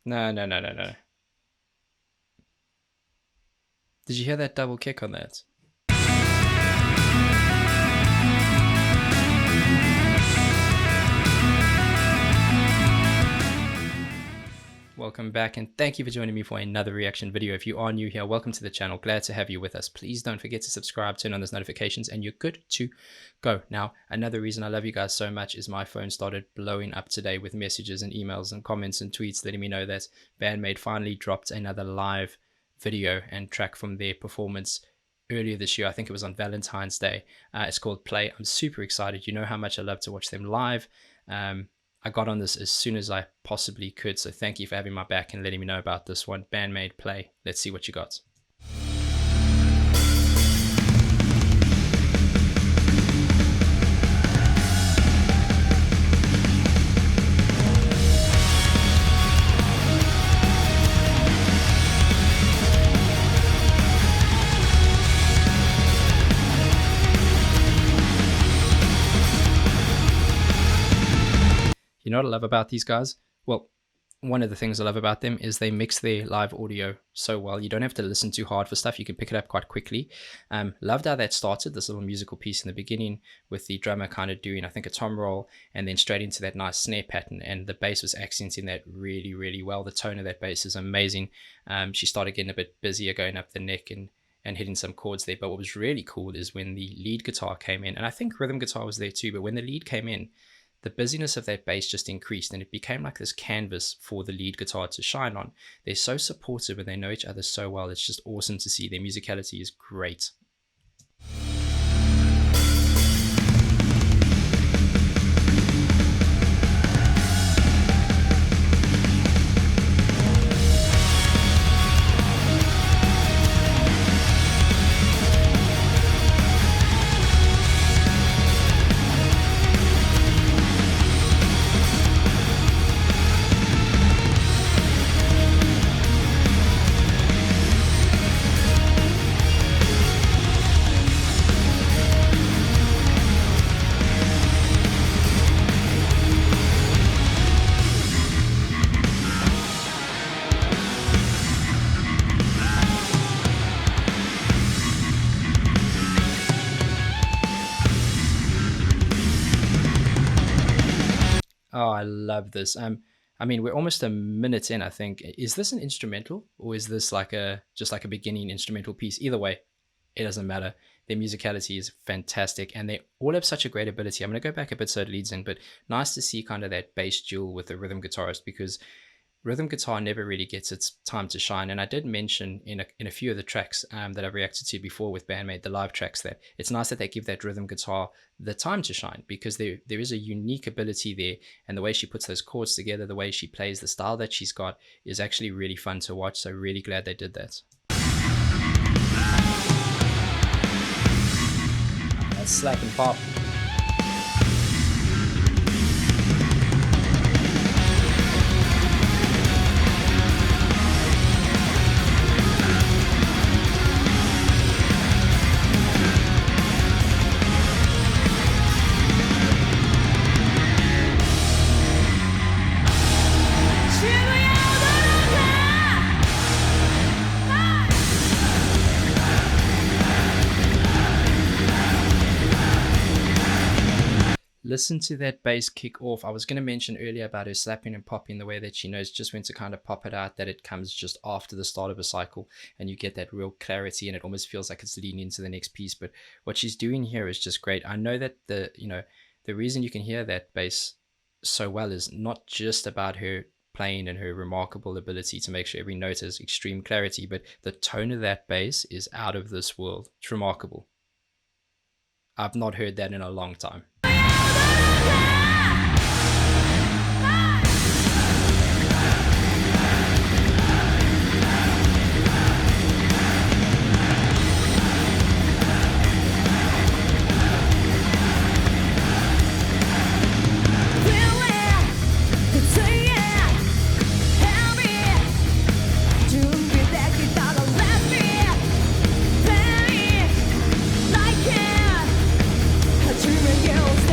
No, no, no, no, no. Did you hear that double kick on that? Welcome back, and thank you for joining me for another reaction video. If you are new here, welcome to the channel. Glad to have you with us. Please don't forget to subscribe, turn on those notifications, and you're good to go. Now, another reason I love you guys so much is my phone started blowing up today with messages and emails and comments and tweets letting me know that Band-Maid finally dropped another live video and track from their performance earlier this year. I think it was on Valentine's Day. It's called Play. I'm super excited. You know how much I love to watch them live. I got on this as soon as I possibly could, so thank you for having my back and letting me know about this one. Band-Maid, Play. Let's see what you got. You know what I love about these guys? Well, one of the things I love about them is they mix their live audio so well. You don't have to listen too hard for stuff. You can pick it up quite quickly. Loved how that started, this little musical piece in the beginning with the drummer kind of doing, I think, a tom roll, and then straight into that nice snare pattern. And the bass was accenting that really, really well. The tone of that bass is amazing. She started getting a bit busier going up the neck and hitting some chords there. But what was really cool is when the lead guitar came in, and I think rhythm guitar was there too, but when the lead came in, the busyness of that bass just increased, and it became like this canvas for the lead guitar to shine on. They're so supportive and they know each other so well. It's just awesome to see. Their musicality is great. Oh, I love this. I mean, we're almost a minute in, I think. Is this an instrumental, or is this like just like a beginning instrumental piece? Either way, it doesn't matter. Their musicality is fantastic, and they all have such a great ability. I'm going to go back a bit so it leads in, but nice to see kind of that bass duel with the rhythm guitarist, because rhythm guitar never really gets its time to shine. And I did mention in a few of the tracks that I've reacted to before with Band-Maid, the live tracks, that it's nice that they give that rhythm guitar the time to shine, because there is a unique ability there, and the way she puts those chords together, the way she plays, the style that she's got is actually really fun to watch. So really glad they did that. That's slap and pop. Listen to that bass kick off. I was going to mention earlier about her slapping and popping, the way that she knows just when to kind of pop it out, that it comes just after the start of a cycle, and you get that real clarity, and it almost feels like it's leading into the next piece. But what she's doing here is just great. I know that the reason you can hear that bass so well is not just about her playing and her remarkable ability to make sure every note has extreme clarity, but the tone of that bass is out of this world. It's remarkable. I've not heard that in a long time. Dreaming girls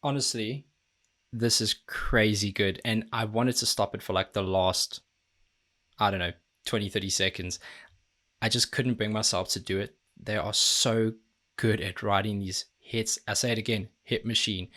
Honestly, this is crazy good. And I wanted to stop it for like the last, I don't know, 20, 30 seconds. I just couldn't bring myself to do it. They are so good at writing these hits. I say it again, hit machine.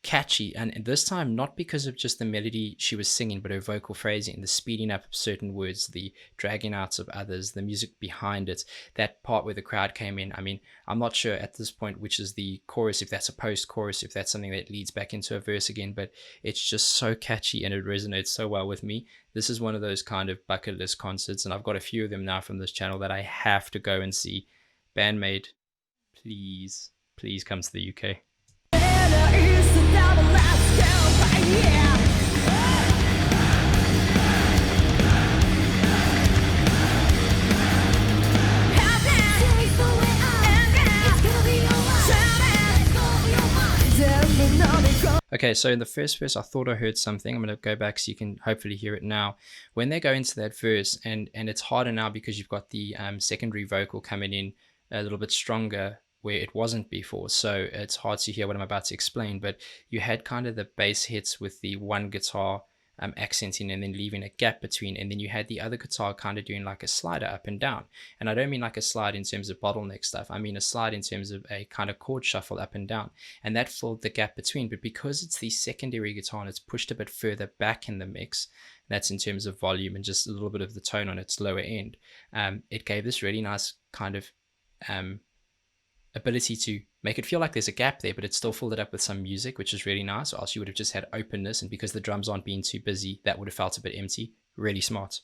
Catchy, and this time not because of just the melody she was singing, but her vocal phrasing, the speeding up of certain words, the dragging out of others, the music behind it, that part where the crowd came in. I mean, I'm not sure at this point which is the chorus, if that's a post-chorus, if that's something that leads back into a verse again, but it's just so catchy and it resonates so well with me. This is one of those kind of bucket list concerts, and I've got a few of them now from this channel that I have to go and see. Band-Maid, please, please come to the UK. Okay, so in the first verse, I thought I heard something. I'm going to go back so you can hopefully hear it now. When they go into that verse, and it's harder now because you've got the secondary vocal coming in a little bit stronger where it wasn't before. So it's hard to hear what I'm about to explain, but you had kind of the bass hits with the one guitar accenting and then leaving a gap between, and then you had the other guitar kind of doing like a slider up and down. And I don't mean like a slide in terms of bottleneck stuff, I mean a slide in terms of a kind of chord shuffle up and down, and that filled the gap between. But because it's the secondary guitar and it's pushed a bit further back in the mix, that's in terms of volume and just a little bit of the tone on its lower end, it gave this really nice kind of ability to make it feel like there's a gap there, but it still filled it up with some music, which is really nice. Or else you would have just had openness, and because the drums aren't being too busy, that would have felt a bit empty. Really smart.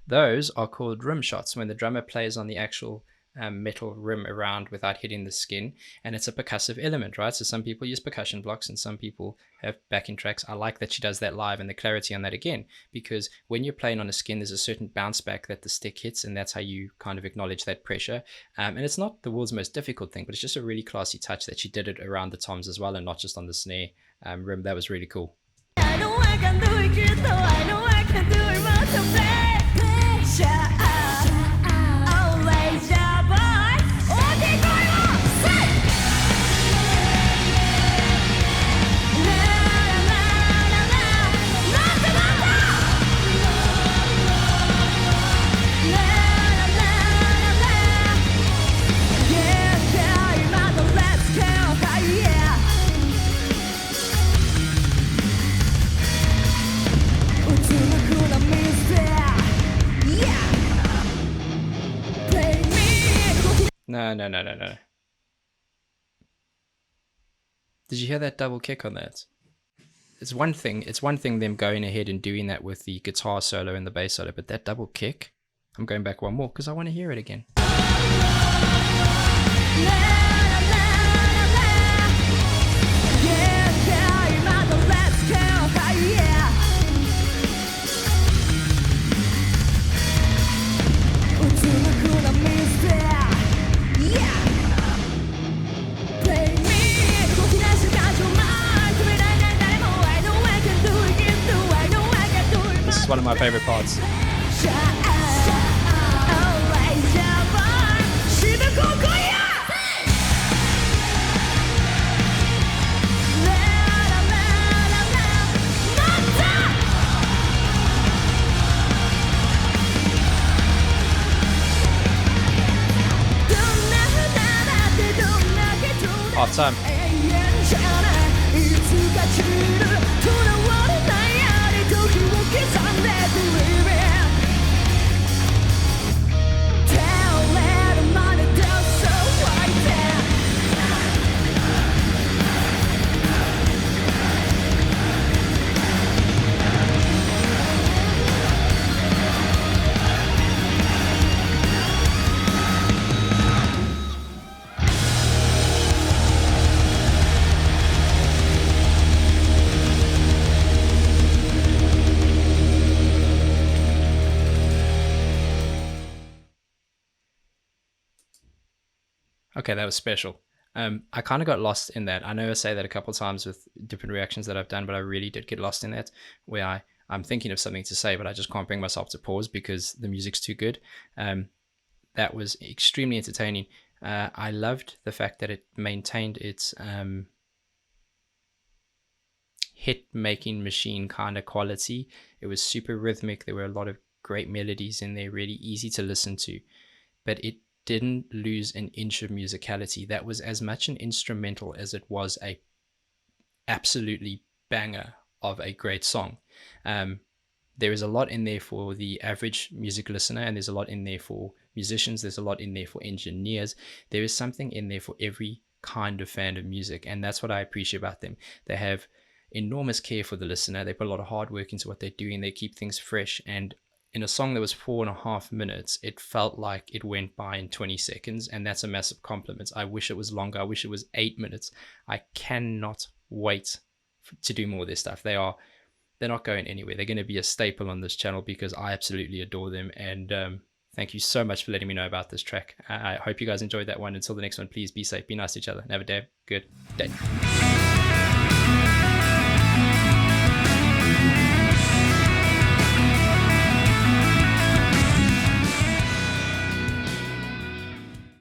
Those are called rim shots, when the drummer plays on the actual metal rim around without hitting the skin, and it's a percussive element, right? So some people use percussion blocks and some people have backing tracks. I like that she does that live, and the clarity on that again, because when you're playing on a skin, there's a certain bounce back that the stick hits, and that's how you kind of acknowledge that pressure. And it's not the world's most difficult thing, but it's just a really classy touch that she did it around the toms as well, and not just on the snare rim. That was really cool. I know I can do it, kid, though I know I can do it, No. Did you hear that double kick on that? It's one thing them going ahead and doing that with the guitar solo and the bass solo, but that double kick, I'm going back one more because I want to hear it again. This is one of my favorite parts. Half time. Okay, that was special. I kind of got lost in that. I know I say that a couple of times with different reactions that I've done, but I really did get lost in that, where I'm thinking of something to say, but I just can't bring myself to pause because the music's too good. Um, that was extremely entertaining. I loved the fact that it maintained its hit making machine kind of quality. It was super rhythmic. There were a lot of great melodies in there, really easy to listen to, but it didn't lose an inch of musicality. That was as much an instrumental as it was a absolutely banger of a great song. Um, there is a lot in there for the average music listener, and there's a lot in there for musicians. There's a lot in there for engineers. There is something in there for every kind of fan of music, and that's what I appreciate about them. They have enormous care for the listener. They put a lot of hard work into what they're doing. They keep things fresh, and in a song that was 4.5 minutes, it felt like it went by in 20 seconds, and that's a massive compliment. I wish it was longer. I wish it was 8 minutes. I cannot wait to do more of this stuff. They're not going anywhere. They're going to be a staple on this channel because I absolutely adore them. And thank you so much for letting me know about this track. I hope you guys enjoyed that one. Until the next one, please be safe, be nice to each other, and have a damn good day.